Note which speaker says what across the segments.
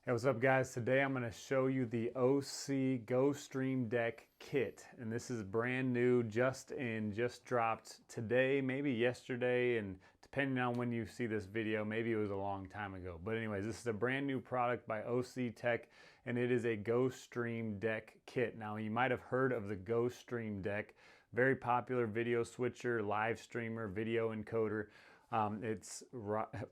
Speaker 1: Hey, what's up guys? Today I'm going to show you the Osee Gostream deck kit, and this is brand new, just dropped today, maybe yesterday, and depending on when you see this video, maybe it was a long time ago. But anyways, this is a brand new product by Osee Tech, and it is a Gostream deck kit. Now you might have heard of the Gostream deck, very popular video switcher, live streamer, video encoder. Its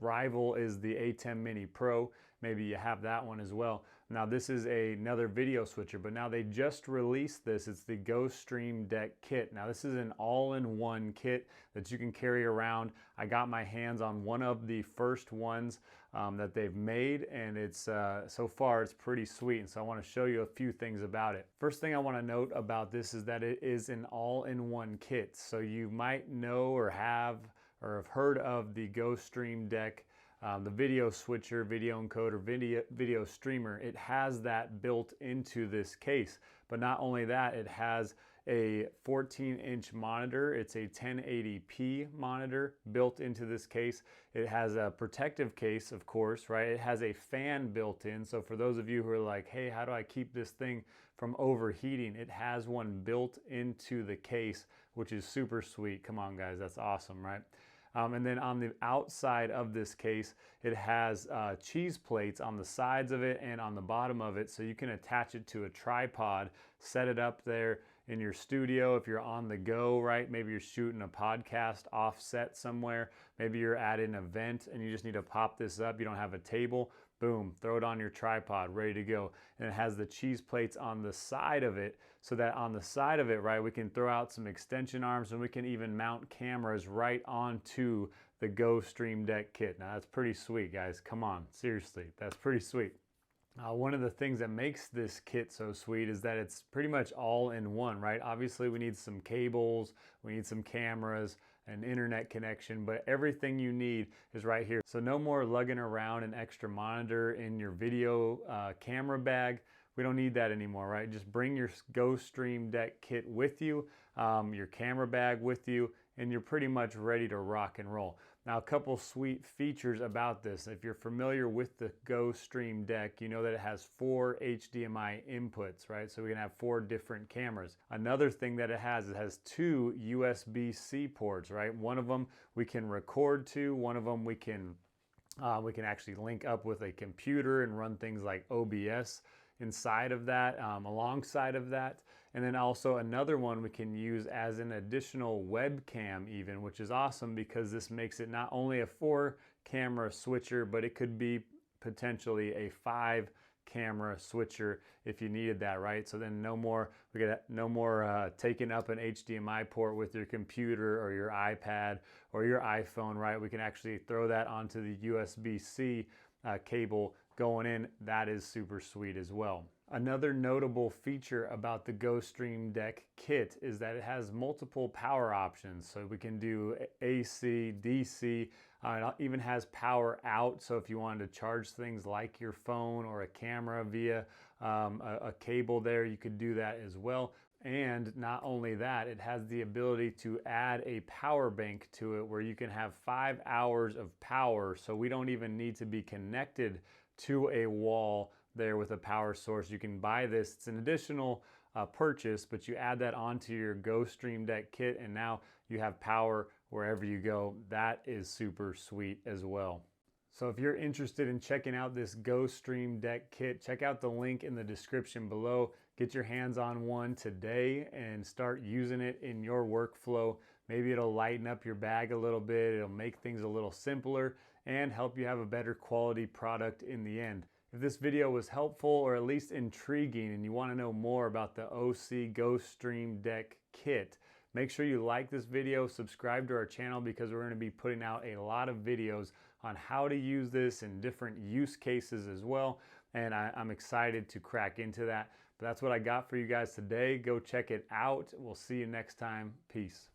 Speaker 1: rival is the Atem Mini Pro. Maybe you have that one as well. Now this is another video switcher, but now they just released this. It's the Gostream deck kit. Now this is an all-in-one kit that you can carry around. I got my hands on one of the first ones that they've made, and it's so far it's pretty sweet. And so I want to show you a few things about it. First thing I want to note about this is that it is an all-in-one kit. So you might know or have heard of the Gostream deck, the video switcher, video encoder, video streamer. It has that built into this case. But not only that, it has a 14-inch monitor. It's a 1080p monitor built into this case. It has a protective case, of course, right? It has a fan built in. So for those of you who are like, hey, how do I keep this thing from overheating? It has one built into the case, which is super sweet. Come on, guys, that's awesome, right? And then on the outside of this case, it has cheese plates on the sides of it and on the bottom of it, so you can attach it to a tripod, set it up there in your studio if you're on the go, right? Maybe you're shooting a podcast offset somewhere. Maybe you're at an event and you just need to pop this up. You don't have a table. Boom, throw it on your tripod, ready to go. And it has the cheese plates on the side of it, so that on the side of it, right, we can throw out some extension arms, and we can even mount cameras right onto the Gostream deck kit. Now that's pretty sweet, guys. Come on, seriously, that's pretty sweet. One of the things that makes this kit so sweet is that it's pretty much all in one, right? Obviously we need some cables, we need some cameras, an internet connection, but everything you need is right here. So no more lugging around an extra monitor in your video camera bag. We don't need that anymore, right? Just bring your Gostream deck kit with you, your camera bag with you, and you're pretty much ready to rock and roll. Now, a couple sweet features about this. If you're familiar with the Gostream deck, you know that it has 4 HDMI inputs, right? So we can have 4 different cameras. Another thing that it has 2 USB-C ports, right? One of them we can record to, one of them we can actually link up with a computer and run things like OBS inside of that, alongside of that. And then also another one we can use as an additional webcam even, which is awesome because this makes it not only a 4-camera switcher, but it could be potentially a 5-camera switcher if you needed that, right? So then no more taking up an HDMI port with your computer or your iPad or your iPhone, right? We can actually throw that onto the USB-C cable going in. That is super sweet as well. Another notable feature about the Gostream deck kit is that it has multiple power options. So we can do AC, DC, it even has power out. So if you wanted to charge things like your phone or a camera via a cable there, you could do that as well. And not only that, it has the ability to add a power bank to it where you can have 5 hours of power. So we don't even need to be connected to a wall there with a power source. You can buy this. It's an additional purchase, but you add that onto your Gostream deck kit, and now you have power wherever you go. That is super sweet as well. So if you're interested in checking out this Gostream deck kit, check out the link in the description below. Get your hands on one today and start using it in your workflow. Maybe it'll lighten up your bag a little bit. It'll make things a little simpler and help you have a better quality product in the end. If this video was helpful or at least intriguing and you want to know more about the Osee Gostream deck kit, make sure you like this video, subscribe to our channel, because we're going to be putting out a lot of videos on how to use this in different use cases as well. And I'm excited to crack into that. But that's what I got for you guys today. Go check it out. We'll see you next time. Peace.